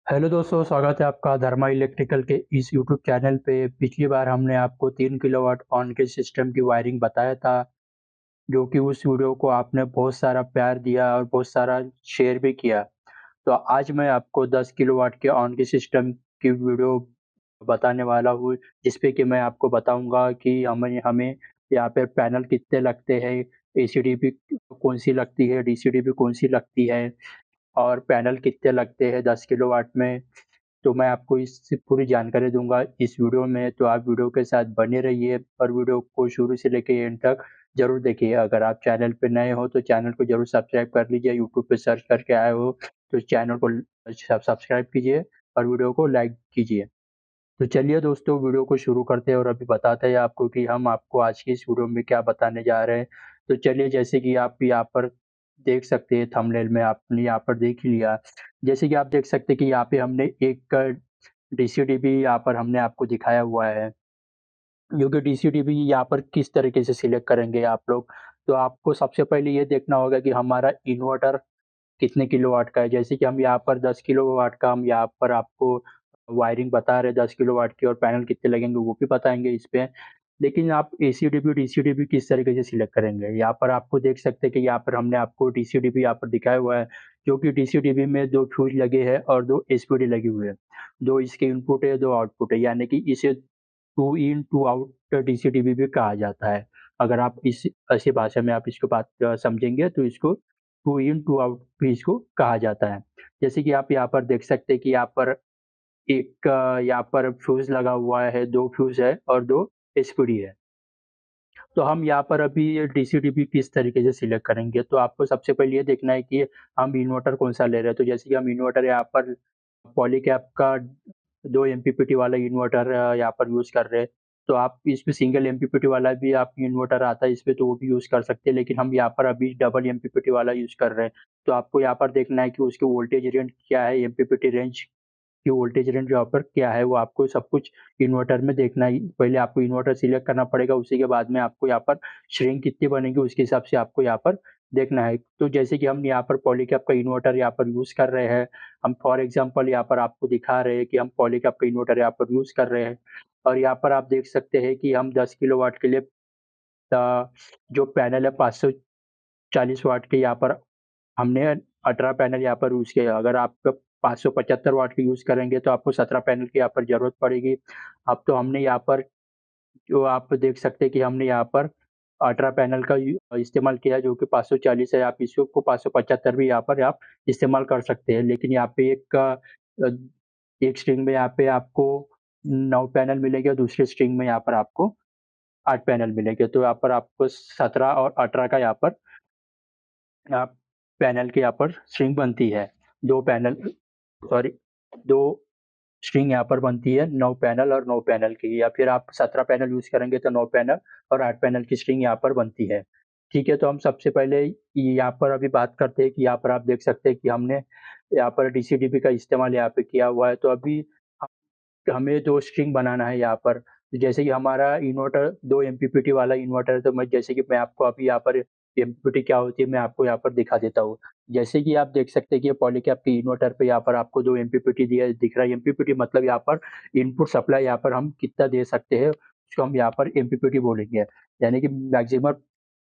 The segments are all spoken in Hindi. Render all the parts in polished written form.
हेलो दोस्तों, स्वागत है आपका धर्मा इलेक्ट्रिकल के इस यूट्यूब चैनल पे। पिछली बार हमने आपको 3 किलोवाट ऑन के सिस्टम की वायरिंग बताया था, जो कि उस वीडियो को आपने बहुत सारा प्यार दिया और बहुत सारा शेयर भी किया। तो आज मैं आपको 10 किलोवाट के ऑन के सिस्टम की वीडियो बताने वाला हूँ, जिसपे कि मैं आपको बताऊँगा कि हमें हमें यहाँ पे पैनल कितने लगते हैं, एसीडीपी कौन-सी लगती है, डीसीडीपी कौन-सी लगती है और पैनल कितने लगते हैं 10 किलोवाट में। तो मैं आपको इससे पूरी जानकारी दूँगा इस वीडियो में, तो आप वीडियो के साथ बने रहिए और वीडियो को शुरू से लेके एंड तक ज़रूर देखिए। अगर आप चैनल पे नए हो तो चैनल को ज़रूर सब्सक्राइब कर लीजिए, यूट्यूब पे सर्च करके आए हो तो चैनल को सब्सक्राइब कीजिए और वीडियो को लाइक कीजिए। तो चलिए दोस्तों, वीडियो को शुरू करते हैं और अभी बताते हैं आपको कि हम आपको आज की इस वीडियो में क्या बताने जा रहे हैं। तो चलिए, जैसे कि आप यहाँ पर देख सकते हैं, थंबनेल में आपने यहाँ पर देख ही लिया। जैसे कि आप देख सकते हैं कि यहाँ पे हमने एक डीसीडीबी यहाँ पर हमने आपको दिखाया हुआ है, जो कि डीसीडीबी यहाँ पर किस तरीके से सिलेक्ट करेंगे आप लोग। तो आपको सबसे पहले ये देखना होगा कि हमारा इन्वर्टर कितने किलोवाट का है। जैसे कि हम यहाँ पर 10 किलोवाट का हम यहाँ पर आपको वायरिंग बता रहे हैं 10 किलोवाट की, और पैनल कितने लगेंगे वो भी बताएँगे इस पे। लेकिन आप एसीडीबी, डीसीडीबी किस तरीके से सिलेक्ट करेंगे? यहाँ पर आपको देख सकते हैं कि यहाँ पर हमने आपको डीसीडीबी यहाँ पर दिखाया हुआ है, जो कि डीसीडीबी में 2 फ्यूज़ लगे हैं और 2 एसपीडी लगी हुई है। 2 इसके इनपुट है, 2 आउटपुट है, यानी कि इसे 2 इन टू आउट डीसीडीबी भी कहा जाता है। अगर आप इस ऐसी भाषा में आप इसको बात समझेंगे तो इसको 2 इन टू आउट भी इसको कहा जाता है। जैसे कि आप यहाँ पर देख सकते हैं कि यहाँ पर एक यहाँ पर फ्यूज़ लगा हुआ है, 2 फ्यूज़ है और 2 एसपीडी है। तो हम यहाँ पर अभी ये डीसीडीबी किस तरीके से सिलेक्ट करेंगे, तो आपको सबसे पहले ये देखना है कि हम इन्वर्टर कौन-सा ले रहे हैं। तो जैसे कि हम इन्वर्टर यहाँ पर पॉलीकैब का 2 एमपीपीटी वाला इन्वर्टर यहाँ पर यूज़ कर रहे हैं। तो आप इसमें सिंगल एमपीपीटी वाला भी आप इन्वर्टर आता है इसमें, तो वो भी यूज़ कर सकते हैं, लेकिन हम यहाँ पर अभी डबल एमपीपीटी वाला यूज़ कर रहे हैं। तो आपको यहाँ पर देखना है कि उसकी वोल्टेज रेंज क्या है, एमपीपीटी रेंज कि वोल्टेज रेंज यहाँ पर क्या है, वो आपको सब कुछ इन्वर्टर में देखना है। पहले आपको इन्वर्टर सिलेक्ट करना पड़ेगा, उसी के बाद में आपको यहाँ पर श्रिंक कितनी बनेगी उसके हिसाब से आपको यहाँ पर देखना है। तो जैसे कि हम यहाँ पर पॉलीकैब का इन्वर्टर यहाँ पर यूज़ कर रहे हैं, हम फॉर एग्ज़ाम्पल यहाँ पर आपको दिखा रहे हैं कि हम पॉलीकैब का इन्वर्टर यहाँ पर यूज़ कर रहे हैं। और यहाँ पर आप देख सकते हैं कि हम 10 किलोवाट के लिए जो पैनल है 540 वाट के यहाँ पर हमने 18 पैनल यहाँ पर यूज़ किया है। अगर आप 575 वाट के यूज़ करेंगे तो आपको 17 पैनल की यहाँ पर ज़रूरत पड़ेगी। अब तो हमने यहाँ पर जो आप देख सकते हैं कि हमने यहाँ पर 18 पैनल का इस्तेमाल किया है, जो कि 540 है। आप इसको 575 भी यहाँ पर आप इस्तेमाल कर सकते हैं। लेकिन यहाँ पे एक स्ट्रिंग में यहाँ पे आपको 9 पैनल मिलेंगे और दूसरी स्ट्रिंग में यहाँ पर आपको 8 पैनल मिलेंगे। तो यहाँ पर आपको 17 और 18 का यहाँ पर आप पैनल की यहाँ पर स्ट्रिंग बनती है। 2 पैनल सॉरी 2 स्ट्रिंग यहाँ पर बनती है 9 पैनल और 9 पैनल की, या फिर आप 17 पैनल यूज़ करेंगे तो 9 पैनल और 8 पैनल की स्ट्रिंग यहाँ पर बनती है। ठीक है, तो हम सबसे पहले यहाँ पर अभी बात करते हैं कि यहाँ पर आप देख सकते हैं कि हमने यहाँ पर डीसीडीपी का इस्तेमाल यहाँ पे किया हुआ है। तो अभी हमें 2 स्ट्रिंग बनाना है यहाँ पर। जैसे कि हमारा इन्वर्टर 2 एमपीपीटी वाला इन्वर्टर है, तो मैं जैसे कि मैं आपको अभी यहाँ पर एमपीपीटी क्या होती है मैं आपको यहाँ पर दिखा देता हूँ। जैसे कि आप देख सकते हैं कि ये पॉलीकैब के इन्वर्टर पे यहाँ पर आपको 2 एमपीपीटी दिख रहा है। एमपीपीटी मतलब यहाँ पर इनपुट सप्लाई यहाँ पर हम कितना दे सकते हैं, उसको हम यहाँ पर एमपीपीटी बोलेंगे। यानी कि maximum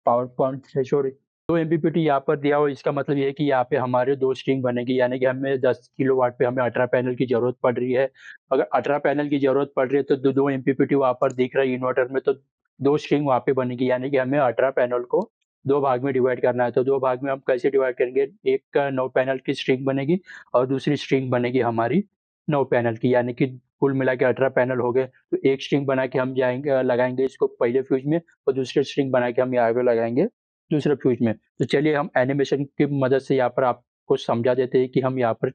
power point threshold 2 MPPT यहाँ पर दिया हो, इसका मतलब ये है कि यहाँ पे हमारे 2 स्ट्रिंग बनेगी, यानी कि हमें 10 किलोवाट पे हमें 18 पैनल की ज़रूरत पड़ रही है। अगर 18 पैनल की ज़रूरत पड़ रही है तो 2 एमपीपीटी वहाँ पर दिख रहा है इन्वर्टर में, तो 2 स्ट्रिंग वहाँ पे बनेगी, यानी कि हमें 18 पैनल को 2 भाग में डिवाइड करना है। तो 2 भाग में हम कैसे डिवाइड करेंगे? एक 9 पैनल की स्ट्रिंग बनेगी और दूसरी स्ट्रिंग बनेगी हमारी 9 पैनल की, यानी कि कुल मिला के 18 पैनल हो गए। तो एक स्ट्रिंग बना के हम जाएँगे लगाएँगे इसको पहले फ्यूज़ में और दूसरी स्ट्रिंग बना के हम यहाँ पे लगाएँगे दूसरे फ्यूज़ में। तो चलिए हम एनिमेशन की मदद से यहाँ पर आपको समझा देते हैं कि हम यहाँ पर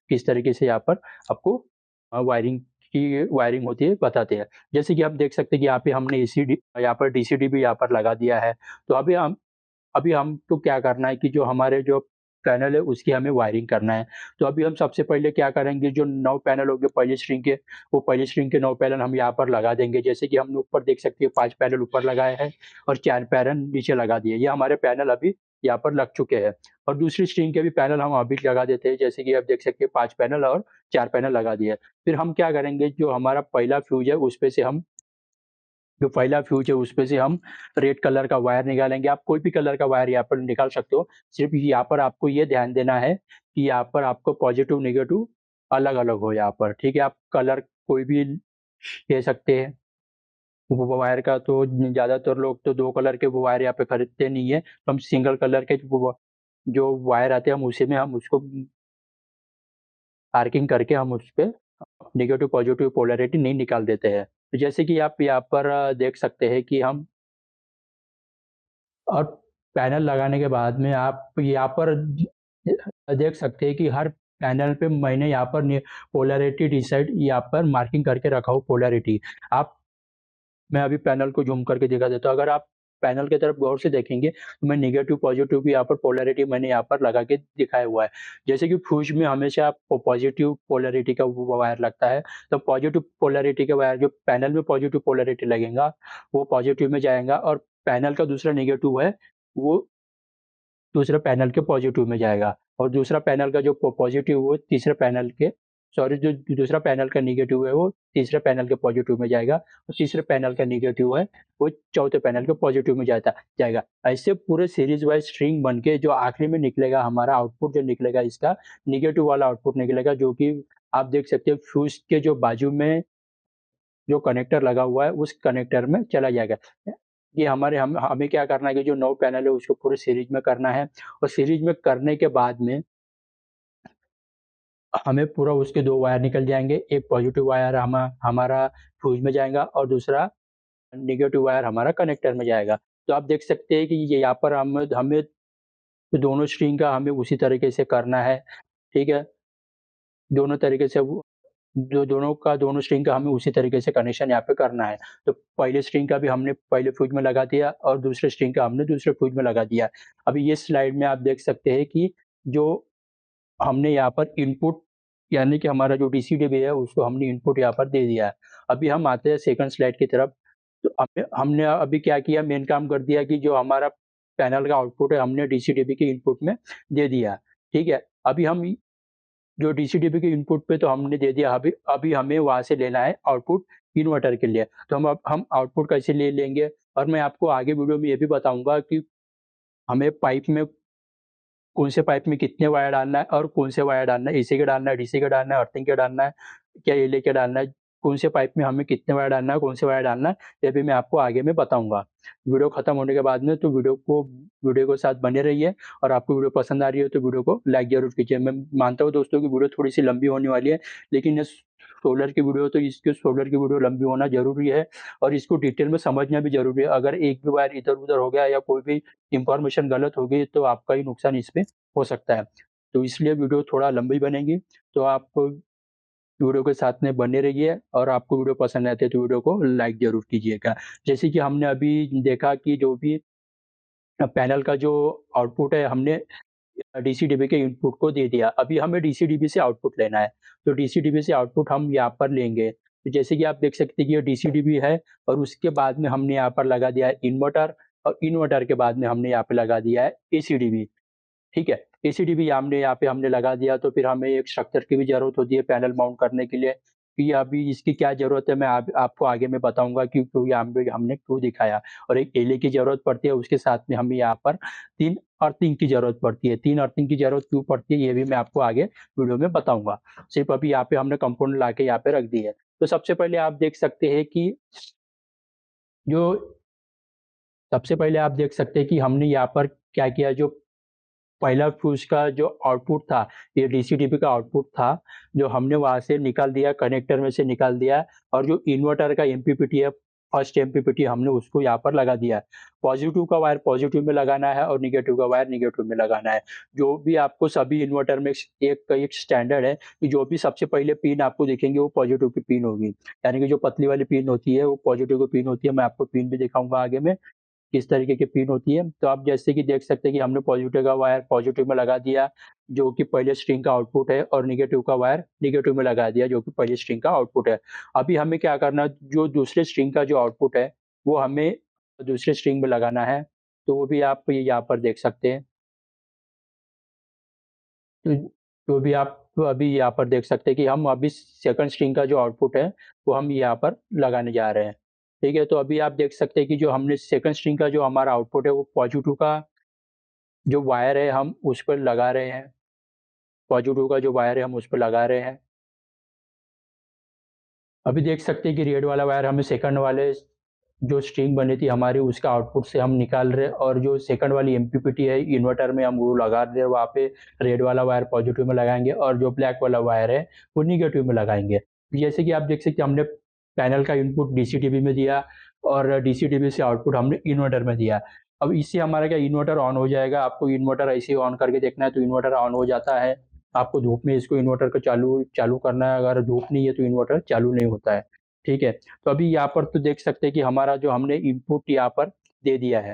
किस तरीके से यहाँ पर आपको वायरिंग होती है बताते हैं। जैसे कि आप देख सकते हैं कि यहाँ पे हमने एसीडी यहाँ पर डीसीडी भी यहाँ पर लगा दिया है। तो अभी हमको क्या करना है कि जो हमारे जो पैनल है उसकी हमें वायरिंग करना है। तो अभी हम सबसे पहले क्या करेंगे, जो 9 पैनल होंगे पहली स्ट्रिंग के, वो पहली स्ट्रिंग के 9 पैनल हम यहाँ पर लगा देंगे। जैसे कि हमने ऊपर देख सकते हैं 5 पैनल ऊपर लगाए हैं और 4 पैनल नीचे लगा दिए। ये हमारे पैनल अभी यहाँ पर लग चुके हैं और दूसरी स्ट्रिंग के भी पैनल हम अभी लगा देते हैं, जैसे कि आप देख सकते हैं 5 पैनल और 4 पैनल लगा दिए। फिर हम क्या करेंगे, जो हमारा पहला फ्यूज़ है उसपे से हम रेड कलर का वायर निकालेंगे। आप कोई भी कलर का वायर यहाँ पर निकाल सकते हो। सिर्फ़ यहाँ पर आपको ये ध्यान देना है कि यहाँ पर आपको पॉज़िटिव, नेगेटिव अलग-अलग हो यहाँ पर, ठीक है? आप कलर कोई भी ले सकते हैं। वो वायर का तो ज़्यादातर लोग तो 2 कलर के वो वायर यहाँ पे खरीदते नहीं है, तो हम सिंगल कलर के वो जो वायर आते हैं, हम उसी में हम उसको आर्किंग करके हम उसपे नेगेटिव, पॉज़िटिव पोलैरिटी नहीं निकाल देते हैं। तो जैसे कि आप यहाँ पर देख सकते हैं कि हम और पैनल लगाने के बाद में आप यहाँ पर देख सकते हैं कि हर पैनल पे मैंने यहाँ पर पोलैरिटी डिसाइड यहाँ पर मार्किंग करके रखा हूँ पोलैरिटी। आप मैं अभी पैनल को ज़ूम करके दिखा देता हूँ। अगर आप पैनल की तरफ गौर से देखेंगे, तो मैं नेगेटिव, पॉज़िटिव भी यहाँ पर पोलैरिटी मैंने यहाँ पर लगा के दिखाया हुआ है। जैसे कि फ्यूज़ में हमेशा पॉज़िटिव पोलैरिटी का वो वायर लगता है, तो पॉज़िटिव पोलैरिटी का वायर जो पैनल में पॉज़िटिव पोलैरिटी लगेगा, वो पॉज़िटिव में जाएगा और पैनल का दूसरा नेगेटिव है, वो दूसरे पैनल के पॉज़िटिव में जाएगा और दूसरा पैनल का जो पॉज़िटिव वो तीसरे पैनल के सॉरी जो दूसरा पैनल का नेगेटिव है वो तीसरे पैनल के पॉज़िटिव में जाएगा और तीसरे पैनल का नेगेटिव है वो चौथे पैनल के पॉज़िटिव में जाएगा। ऐसे पूरे सीरीज़ वाइज़ स्ट्रिंग बन के जो आखिरी में निकलेगा हमारा आउटपुट जो निकलेगा इसका नेगेटिव वाला आउटपुट निकलेगा, जो कि आप देख सकते हैं फ्यूज़ के जो बाजू में जो कनेक्टर लगा हुआ है उस कनेक्टर में चला जाएगा। ये हमें क्या करना है कि जो 9 पैनल है उसको पूरे सीरीज़ में करना है और सीरीज़ में करने के बाद में हमें पूरा उसके 2 वायर निकल जाएँगे। एक पॉज़िटिव वायर हमारा फ्यूज़ में जाएगा और दूसरा नेगेटिव वायर हमारा कनेक्टर में जाएगा। तो आप देख सकते हैं कि ये यहाँ पर हमें हमें दोनों स्ट्रिंग का हमें उसी तरीके से करना है, ठीक है? दोनों तरीके से वो दोनों स्ट्रिंग का हमें उसी तरीके से कनेक्शन यहाँ पे करना है। तो पहले स्ट्रिंग का भी हमने पहले फ्यूज़ में लगा दिया और दूसरे स्ट्रिंग का हमने दूसरे फ्यूज़ में लगा दिया। अभी ये स्लाइड में आप देख सकते हैं कि जो हमने यहाँ पर इनपुट यानी कि हमारा जो डीसी-डीबी है उसको हमने इनपुट यहाँ पर दे दिया है। अभी हम आते हैं सेकंड स्लाइड की तरफ। तो हमने अभी क्या किया, मेन काम कर दिया कि जो हमारा पैनल का आउटपुट है हमने डीसी-डीबी के इनपुट में दे दिया, ठीक है? अभी हम जो डीसी-डीबी के इनपुट पे तो हमने दे दिया, अभी अभी हमें वहाँ से लेना है आउटपुट इन्वर्टर के लिए। तो हम आउटपुट कैसे ले लेंगे और मैं आपको आगे वीडियो में ये भी बताऊँगा कि हमें पाइप में कौन से पाइप में कितने वायर डालना है और कौन से वायर डालना है, एसी का डालना है, डीसी का डालना है, अर्थिंग का डालना है, क्या रिले का डालना है, कौन से पाइप में हमें कितने वायर डालना है, कौन से वायर डालना है, ये भी मैं आपको आगे में बताऊँगा। वीडियो खत्म होने के बाद में तो वीडियो के साथ बने रहिए और आपको वीडियो पसंद आ रही है तो वीडियो को लाइक ज़रूर कीजिए। मैं मानता हूँ दोस्तों कि वीडियो थोड़ी-सी लंबी होने वाली है, लेकिन ये सोलर की वीडियो लंबी होना ज़रूरी है और इसको डिटेल में समझना भी ज़रूरी है। अगर एक भी वायर इधर-उधर हो गया या कोई भी इन्फॉर्मेशन गलत हो गई तो आपका ही नुकसान इसमें हो सकता है। तो इसलिए वीडियो थोड़ा लंबी बनेगी, तो आप वीडियो के साथ में बने रहिए और आपको वीडियो पसंद आती है तो वीडियो को लाइक ज़रूर कीजिएगा। जैसे कि हमने अभी देखा कि जो भी पैनल का जो आउटपुट है हमने डीसी-डीबी के इनपुट को दे दिया। अभी हमें डीसी-डीबी से आउटपुट लेना है, तो डीसी-डीबी से आउटपुट हम यहाँ पर लेंगे। तो जैसे कि आप देख सकते हैं कि ये डीसी-डीबी है और उसके बाद में हमने यहाँ पर लगा दिया है इन्वर्टर और इन्वर्टर के बाद में हमने यहाँ पे लगा दिया है एसी-डीबी। ठीक है? एसी-डीबी हमने यहाँ पे हमने लगा दिया तो फिर हमें एक स्ट्रक्चर की भी ज़रूरत होती है पैनल माउंट करने के लिए, कि अभी इसकी क्या ज़रूरत है मैं आपको आगे मैं बताऊँगा कि क्यों यहाँ पे हमने क्यों दिखाया। और एक एले की ज़रूरत पड़ती है, उसके साथ में हमें यहाँ पर 3 अर्थिंग की ज़रूरत पड़ती है। 3 अर्थिंग की ज़रूरत क्यों पड़ती है ये भी मैं आपको आगे वीडियो में बताऊँगा। सिर्फ़ अभी यहाँ पे हमने कंपोनेंट लाके यहाँ पे रख दी है। तो जो सबसे पहले आप देख सकते हैं कि हमने यहाँ पर क्या किया, जो पहला फ्यूज़ का जो आउटपुट था, ये डीसी-डीपी का आउटपुट था, जो हमने वहाँ से निकाल दिया, कनेक्टर में से निकाल दिया और जो इन्वर्टर का एमपीपीटी है, फर्स्ट एमपीपीटी हमने उसको यहाँ पर लगा दिया है। पॉज़िटिव का वायर पॉज़िटिव में लगाना है और नेगेटिव का वायर नेगेटिव में लगाना है। जो भी आपको सभी इन्वर्टर में एक स्टैंडर्ड है कि जो भी सबसे पहले पिन आपको दिखेंगे वो पॉज़िटिव की पिन होगी। यानी कि जो पतली वाली पिन होती है वो पॉज़िटिव की पिन होती है। मैं आपको पिन भी दिखाऊँगा आगे में। किस तरीके की पिन होती है। तो आप जैसे कि देख सकते हैं कि हमने पॉज़िटिव का वायर पॉज़िटिव में लगा दिया, जो कि पहले स्ट्रिंग का आउटपुट है और नेगेटिव का वायर नेगेटिव में लगा दिया, जो कि पहली स्ट्रिंग का आउटपुट है। अभी हमें क्या करना है, जो दूसरे स्ट्रिंग का जो आउटपुट है, वो हमें दूसरे स्ट्रिंग में लगाना है। तो वो भी आप ये यहाँ पर देख सकते हैं। तो तो भी आप अभी यहाँ पर देख सकते हैं कि हम अभी सेकंड स्ट्रिंग का जो आउटपुट है, वो हम यहाँ पर लगाने जा रहे हैं। ठीक है? तो अभी आप देख सकते हैं कि जो हमने सेकंड स्ट्रिंग का जो हमारा आउटपुट है, वो पॉज़िटिव का जो वायर है हम उस पर लगा रहे हैं। पॉज़िटिव का जो वायर है हम उस पे लगा रहे हैं। अभी देख सकते हैं कि रेड वाला वायर हमें सेकंड वाले जो स्ट्रिंग बनी थी हमारी उसका आउटपुट से हम निकाल रहे हैं और जो सेकंड वाली एमपीपीटी है इन्वर्टर में हम वो लगा रहे हैं, वहाँ पे रेड वाला वायर पॉजिटिव में लगाएँगे और जो ब्लैक वाला वायर है वो नेगेटिव में लगाएँगे। जैसे कि आप देख सकते हैं हमने पैनल का इनपुट डीसी-डीबी में दिया और डीसी-डीबी से आउटपुट हमने इन्वर्टर में दिया। अब इससे हमारा क्या इन्वर्टर ऑन हो जाएगा, आपको इन्वर्टर ऐसे ही ऑन करके देखना है तो इन्वर्टर ऑन हो जाता है। आपको धूप में इसको इन्वर्टर को चालू चालू करना है, अगर धूप नहीं है तो इन्वर्टर चालू नहीं होता है। ठीक है? तो अभी यहाँ पर तो देख सकते हैं कि हमारा जो हमने इनपुट यहाँ पर दे दिया है।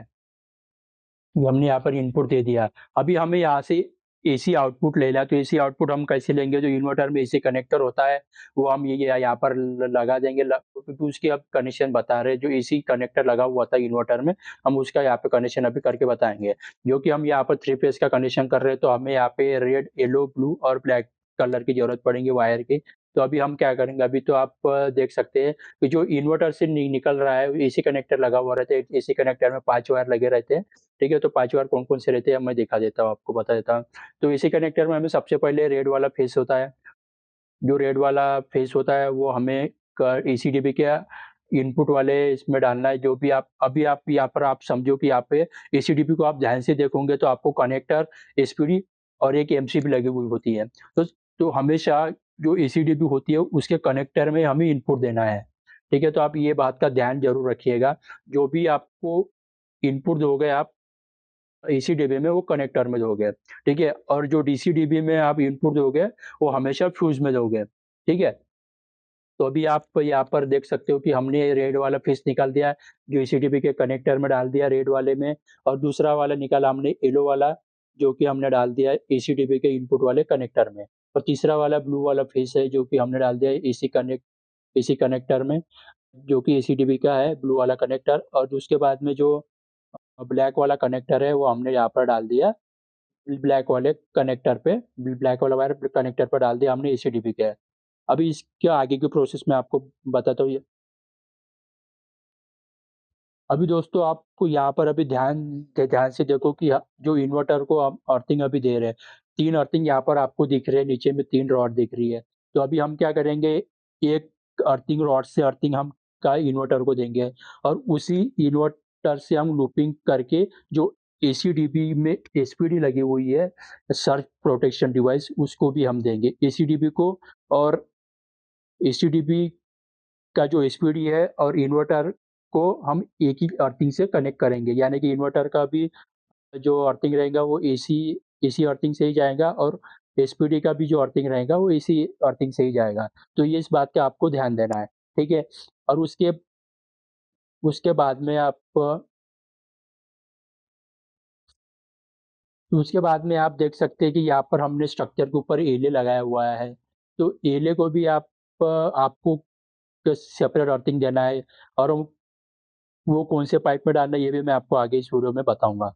हमने यहाँ पर इनपुट दे दिया। अभी हमें यहाँ से एसी आउटपुट लेना है, तो एसी आउटपुट हम कैसे लेंगे? जो इन्वर्टर में एसी कनेक्टर होता है, वो हम ये यहाँ पर लगा देंगे क्योंकि उसकी अब कनेक्शन बता रहे हैं, जो एसी कनेक्टर लगा हुआ था इन्वर्टर में, हम उसका यहाँ पे कनेक्शन अभी करके बताएँगे। जो कि हम यहाँ पर 3 फेज़ का कनेक्शन कर रहे हैं, तो हमें यहाँ पे रेड, येलो, ब्लू और ब्लैक कलर की ज़रूरत पड़ेगी वायर की। तो अभी हम क्या करेंगे? अभी तो आप देख सकते हैं कि जो इन्वर्टर से निकल रहा है, एसी कनेक्टर लगा हुआ रहता है, एसी कनेक्टर में 5 वायर लगे रहते हैं। ठीक है, तो 5 बार कौन-कौन से रहते हैं मैं दिखा देता हूँ आपको, बता देता हूँ। तो इसी कनेक्टर में हमें सबसे पहले रेड वाला फेस होता है। जो रेड वाला फेस होता है वो हमें क एसी-डीबी के इनपुट वाले इसमें डालना है। जो भी आप अभी आप यहाँ पर आप समझो कि यहाँ पे एसी-डीबी को आप ध्यान से देखोगे तो आपको कनेक्टर, एसपीडी और एक एमसीबी लगी हुई होती है। तो हमेशा जो एसी-डीबी होती है उसके कनेक्टर में हमें इनपुट देना है। ठीक है, तो आप ये बात का ध्यान ज़रूर रखिएगा। जो भी आपको इनपुट दोगे आप एसी-डीबी में वो कनेक्टर में दोगे, ठीक है? और जो डीसी-डीबी में आप इनपुट दोगे, वो हमेशा फ्यूज़ में दोगे, ठीक है? तो अभी आप यहाँ पर देख सकते हो कि हमने रेड वाला फ़ीस निकाल दिया, जो एसी-डीबी के कनेक्टर में डाल दिया रेड वाले में और दूसरा वाला निकाला हमने येलो वाला, जो कि हमने डाल दिया एसी-डीबी के इनपुट वाले कनेक्टर में और तीसरा वाला ब्लू वाला फ़ीस है, जो कि हमने डाल दिया एसी कनेक्टर में, जो कि एसी-डीबी का है ब्लू वाला कनेक्टर और उसके बाद में जो ब्लैक वाला कनेक्टर है, वो हमने यहाँ पर डाल दिया ब्लैक वाला वायर कनेक्टर पे डाल दिया हमने एसी-डीबी के। अभी इसके आगे की प्रोसेस मैं आपको बताता हूँ। अभी दोस्तों आपको यहाँ पर अभी ध्यान से देखो कि जो इन्वर्टर को हम अर्थिंग अभी दे रहे हैं, 3 अर्थिंग यहाँ पर आपको दिख रहे हैं, नीचे में 3 रॉड दिख रही है। तो अभी हम क्या करेंगे, एक अर्थिंग रॉड से अर्थिंग हम का इन्वर्टर को देंगे और उसी इन्वर्टर से हम लूपिंग करके जो एसी-डीबी में एसपीडी लगी हुई है, सर्ज प्रोटेक्शन डिवाइस, उसको भी हम देंगे। एसी-डीबी को और एसी-डीबी का जो एसपीडी है और इन्वर्टर को हम एक ही अर्थिंग से कनेक्ट करेंगे, यानी कि इन्वर्टर का भी जो अर्थिंग रहेगा वो एसी एसी अर्थिंग से ही जाएगा और एसपीडी का भी जो अर्थिंग रहेगा वो एसी अर्थिंग से ही जाएगा। तो ये इस बात का आपको ध्यान देना है, ठीक है? और उसके उसके बाद में आप देख सकते हैं कि यहाँ पर हमने स्ट्रक्चर के ऊपर एले लगाया हुआ है। तो एले को भी आपको सेपरेट अर्थिंग देना है और वो कौन से पाइप में डालना है ये भी मैं आपको आगे इस वीडियो में बताऊँगा।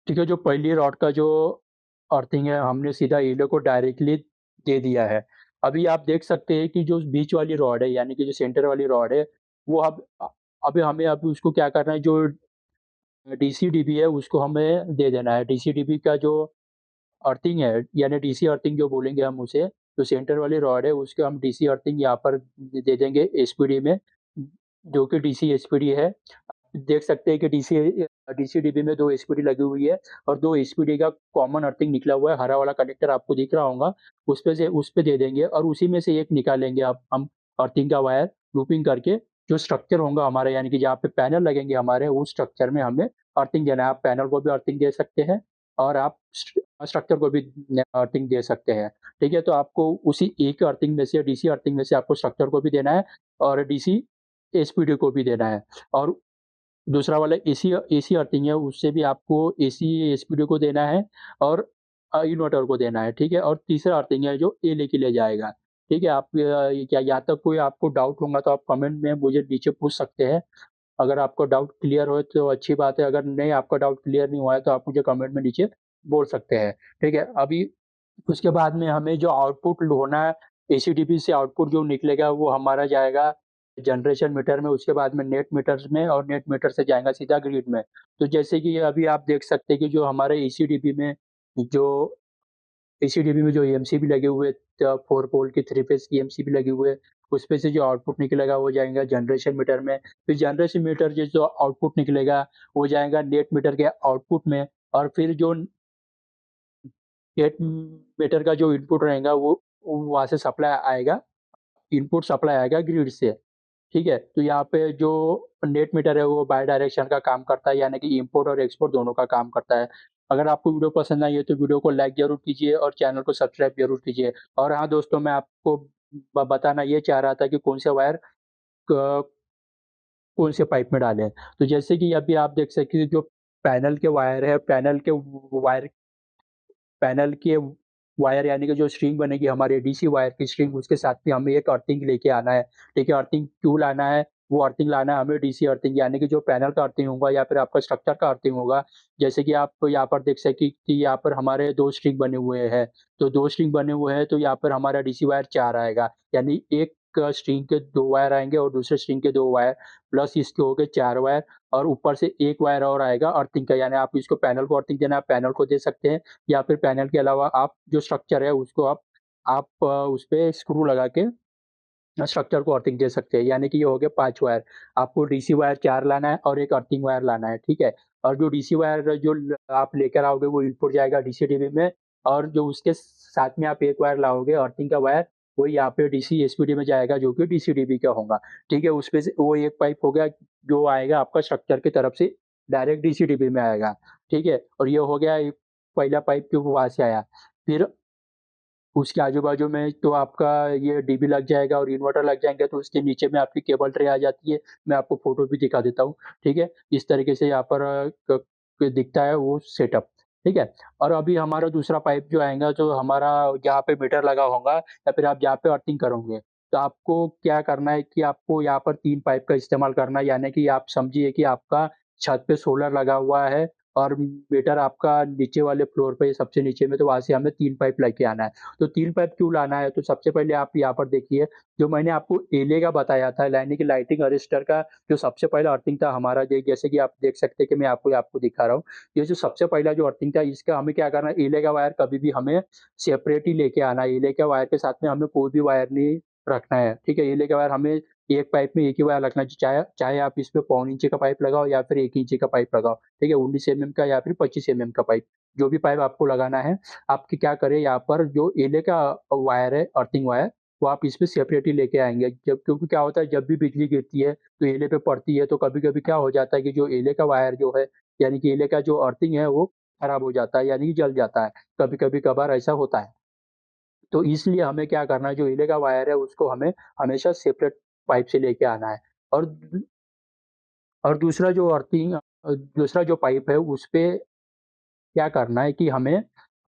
ठीक है, जो पहली रॉड का जो अर्थिंग है हमने सीधा ईले को डायरेक्टली दे दिया है। अभी आप देख सकते हैं कि जो बीच वाली रॉड है यानी कि जो सेंटर वाली रॉड है वो अभी हमें अभी उसको क्या करना है, जो डीसी-डीबी है उसको हमें दे देना है। डीसी-डीबी का जो अर्थिंग है यानी डीसी अर्थिंग जो बोलेंगे हम उसे, जो सेंटर वाली रॉड है उसको हम डीसी अर्थिंग यहाँ पर दे देंगे एसपीडी में, जो कि डीसी एसपीडी है। देख सकते हैं कि डीसी-डीबी में 2 एसपीडी लगी हुई है और 2 एसपीडी का कॉमन अर्थिंग निकला हुआ है, हरा वाला कनेक्टर आपको दिख रहा होगा, उस पे दे देंगे और उसी में से एक निकालेंगे आप हम अर्थिंग का वायर लूपिंग करके, जो स्ट्रक्चर होगा हमारा यानी कि जहाँ पे पैनल लगेंगे हमारे उस स्ट्रक्चर में हमें अर्थिंग देना है। आप पैनल को भी अर्थिंग दे सकते हैं और आप स्ट्रक्चर को भी अर्थिंग दे सकते हैं, ठीक है? तो आपको उसी एक अर्थिंग में से डीसी अर्थिंग में से आपको स्ट्रक्चर को भी देना है और डीसी एसपीडी को भी देना है और दूसरा वाला एसी एसी अर्थिंग है, उससे भी आपको एसी एसपीडी को देना है और इन्वर्टर को देना है, ठीक है? और तीसरा अर्थिंग है जो ये लेके ले जाएगा, ठीक है? आप क्या यहाँ तक कोई आपको डाउट होगा तो आप कमेंट में मुझे नीचे पूछ सकते हैं। अगर आपको डाउट क्लियर हो तो अच्छी बात है, अगर नहीं आपका डाउट क्लियर नहीं हुआ है तो आप मुझे कमेंट में नीचे बोल सकते हैं, ठीक है? अभी उसके बाद में हमें जो आउटपुट होना है, एसीडीपी से आउटपुट जो निकलेगा वो हमारा जाएगा जनरेशन मीटर में, उसके बाद में नेट मीटर्स में और नेट मीटर से जाएगा सीधा ग्रिड में। तो जैसे कि अभी आप देख सकते हैं कि जो हमारे जो एसीडीबी में जो एमसीबी लगे हुए 4 पोल की 3 फेज़ की एमसीबी लगी हुई है, उसपे से जो आउटपुट निकलेगा वो जाएगा जनरेशन मीटर में। फिर जनरेशन मीटर से जो आउटपुट निकलेगा वो जाएगा नेट मीटर के आउटपुट में, और फिर जो नेट मीटर का जो इनपुट रहेगा वो वहाँ से सप्लाई आएगा, इनपुट सप्लाई आएगा ग्रिड से। ठीक है? तो यहाँ पे जो नेट मीटर है वो बाय डायरेक्शन का काम करता है, यानी कि इम्पोर्ट और एक्सपोर्ट दोनों का काम करता है। अगर आपको वीडियो पसंद आई है तो वीडियो को लाइक ज़रूर कीजिए और चैनल को सब्सक्राइब ज़रूर कीजिए। और हाँ दोस्तों, मैं आपको बताना ये चाह रहा था कि कौन से वायर क कौन से पाइप में डालें। तो जैसे कि अभी आप देख सकते हैं जो पैनल के वायर है, पैनल के वायर यानी कि जो स्ट्रिंग बनेगी हमारी डीसी वायर की स्ट्रिंग, उसके साथ में हमें एक अर्थिंग लेके आना है। ठीक है? अर्थिंग क्यों लाना है? वो अर्थिंग लाना है हमें डीसी अर्थिंग, यानी कि जो पैनल का अर्थिंग होगा या फिर आपका स्ट्रक्चर का अर्थिंग होगा। जैसे कि आप यहाँ पर देख सकें कि यहाँ पर हमारे 2 स्ट्रिंग बने हुए हैं। तो 2 स्ट्रिंग बने हुए हैं तो यहाँ पर हमारा डीसी वायर 4 आएगा। यानी एक स्ट्रिंग के 2 वायर आएँगे और दूसरे स्ट्रिंग के 2 वायर, प्लस इसके हो गए 4 वायर, और ऊपर से 1 वायर और आएगा अर्थिंग का। यानी आप इसको पैनल को अर्थिंग देना है, आप पैनल को दे सकते हैं, या फिर पैनल के अलावा आप जो स्ट्रक्चर है उसको आप उसपे स्क्रू लगा के स्ट्रक्चर को अर्थिंग दे सकते हैं। यानी कि ये हो गए 5 वायर। आपको डीसी वायर 4 लाना है और एक अर्थिंग वायर लाना है, ठीक है? और जो डीसी वायर जो ल आप लेकर आओगे वो इनपुट जाएगा डीसी-डीबी में, और जो उसके साथ में आप 1 वायर लाओगे अर्थिंग का वायर, वो यहाँ पे डीसी-एसपीडी में जाएगा जो कि डीसी-डीबी का होगा, ठीक है? उसपे से वो एक पाइप हो गया जो आएगा आपका स्ट्रक्चर की तरफ से डायरेक्ट डीसी-डीबी में आएगा, ठीक है? और ये हो गया एक पहला पाइप जो वहाँ से आया। फिर उसके आजू-बाजू में तो आपका ये डीबी लग जाएगा और इन्वर्टर लग जाएँगे, तो उसके नीचे में आपकी केबल ट्रे आ जाती है। मैं आपको फ़ोटो भी दिखा देता हूँ, ठीक है? इस तरीके से यहाँ पर दिखता है वो सेटअप, ठीक है? और अभी हमारा दूसरा पाइप जो आएगा, जो हमारा जहाँ पे मीटर लगा होगा या फिर आप जहाँ पे अर्थिंग करोगे, तो आपको क्या करना है कि आपको यहाँ पर 3 पाइप का इस्तेमाल करना है। यानी कि आप समझिए कि आपका छत पे सोलर लगा हुआ है और मीटर आपका नीचे वाले फ्लोर पे सबसे नीचे में, तो वहाँ से हमें 3 पाइप लेके आना है। तो 3 पाइप क्यों लाना है? तो सबसे पहले आप यहाँ पर देखिए, जो मैंने आपको एले का बताया था, यानी कि लाइटिंग अरेस्टर का जो सबसे पहला अर्थिंग था हमारा, जैसे कि आप देख सकते हैं कि मैं आपको आपको दिखा रहा हूँ। ये जो सबसे पहला जो अर्थिंग था, इसका हमें क्या करना है, एले का वायर कभी भी हमें सेपरेट ही लेके आना है। एले के वायर के साथ में हमें कोई भी वायर नहीं रखना है, ठीक है? एले का वायर हमें एक पाइप में एक ही वायर रखना है, चाहे चाहे आप इसमें पौन इंची का पाइप लगाओ या फिर 1 इंची का पाइप लगाओ, ठीक है? 19 एमएम का या फिर 25 एमएम का पाइप, जो भी पाइप आपको लगाना है, आपकी क्या करें, यहाँ पर जो एले का वायर है, अर्थिंग वायर, वो आप इसमें सेपरेट ही लेके आएँगे। जब क्योंकि क्या होता है, जब भी बिजली गिरती है, तो एले पे पड़ती है, तो कभी-कभी क्या हो जाता है कि जो एले का वायर जो है, यानी कि एले का जो अर्थिंग है, वो खराब हो जाता है, यानी कि जल जाता है। कभी-कभी कभार ऐसा होता है। तो इसलिए हमें क्या करना है, जो एले का वायर है, उसको हमें हमेशा सेपरेट पाइप से लेके आना है। और दूसरा जो दूसरा जो पाइप है, उसपे क्या करना है कि हमें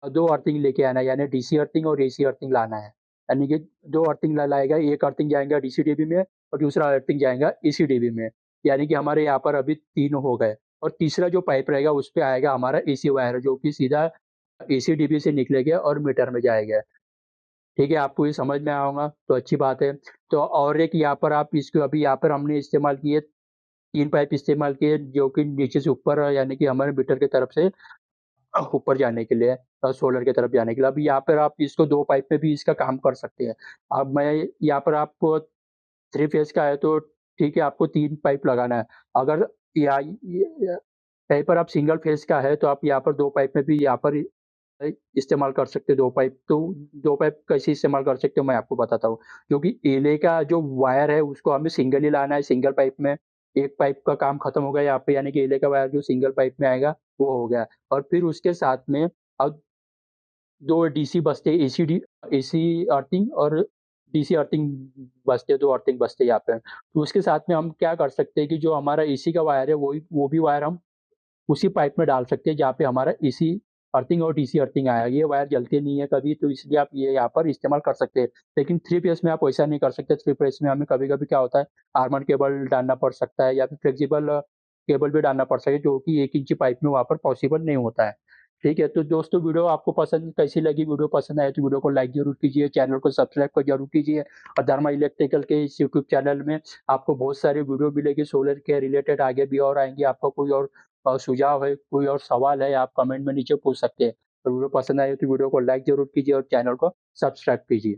2 अर्थिंग लेके आना है, यानी डीसी अर्थिंग और एसी अर्थिंग लाना है। यानी कि 2 अर्थिंग लाएगा, एक अर्थिंग जाएगा डीसी-डीबी में और दूसरा अर्थिंग जाएगा एसी-डीबी में। यानी कि हमारे यहाँ पर अभी 3 हो गए, और तीसरा जो पाइप रहेगा उसपे आएगा हमारा एसी वायर, जो कि सीधा एसी-डीबी से निकलेगा और मीटर में जाएगा। ठीक है? आपको ये समझ में आया होगा, तो अच्छी बात है। तो और एक यहाँ पर आप इसको अभी यहाँ पर हमने इस्तेमाल किए 3 पाइप इस्तेमाल किए, जो कि नीचे से ऊपर, यानी कि हमारे मीटर की तरफ से ऊपर जाने के लिए, सोलर की तरफ जाने के लिए। अब यहाँ पर आप इसको 2 पाइप में भी इसका काम कर सकते हैं। अब मैं यहाँ पर आपको 3 फेज़ का है तो ठीक है, आपको 3 पाइप लगाना है। अगर या य कहीं पर आप सिंगल फेज़ का है तो आप यहाँ पर 2 पाइप में भी यहाँ पर इस्तेमाल कर सकते हो, 2 पाइप। तो 2 पाइप कैसे इस्तेमाल कर सकते हो मैं आपको बताता हूँ। क्योंकि एले का जो वायर है उसको हमें सिंगल ही लाना है, सिंगल पाइप में। एक पाइप का काम खत्म हो गया यहाँ पे, यानी कि एले का वायर जो सिंगल पाइप में आएगा वो हो गया। और फिर उसके साथ में अब 2 डीसी बचते, एसी अर्थिंग और डीसी अर्थिंग बचते, 2 अर्थिंग बचते यहाँ पे। तो उसके साथ में हम क्या कर सकते हैं कि जो हमारा एसी का वायर है वो भी वायर हम उसी पाइप में डाल सकते हैं जहाँ पे हमारा एसी अर्थिंग और डीसी अर्थिंग आया। ये वायर जलते नहीं है कभी, तो इसलिए आप ये यहाँ पर इस्तेमाल कर सकते हैं। लेकिन 3 फेज़ में आप वैसा नहीं कर सकते। 3 फेज़ में हमें कभी-कभी क्या होता है, आर्मर केबल डालना पड़ सकता है या फिर फ्लेक्सिबल केबल भी डालना पड़ सकता है, जो कि 1 इंची पाइप में वहाँ पर पॉसिबल नहीं होता है। ठीक है, तो दोस्तों वीडियो आपको पसंद कैसी लगी? वीडियो पसंद आए तो वीडियो को लाइक ज़रूर कीजिए, चैनल को सब्सक्राइब को ज़रूर कीजिए और धर्मा इलेक्ट्रिकल के इस यूट्यूब चैनल में आपको बहुत सारी वीडियो मिलेगी सोलर के रिलेटेड, आगे भी और आएँगी। आपका कोई और सुझाव है, कोई और सवाल है, आप कमेंट में नीचे पूछ सकते हैं। तो वीडियो पसंद आए तो वीडियो को लाइक ज़रूर कीजिए और चैनल को सब्सक्राइब कीजिए।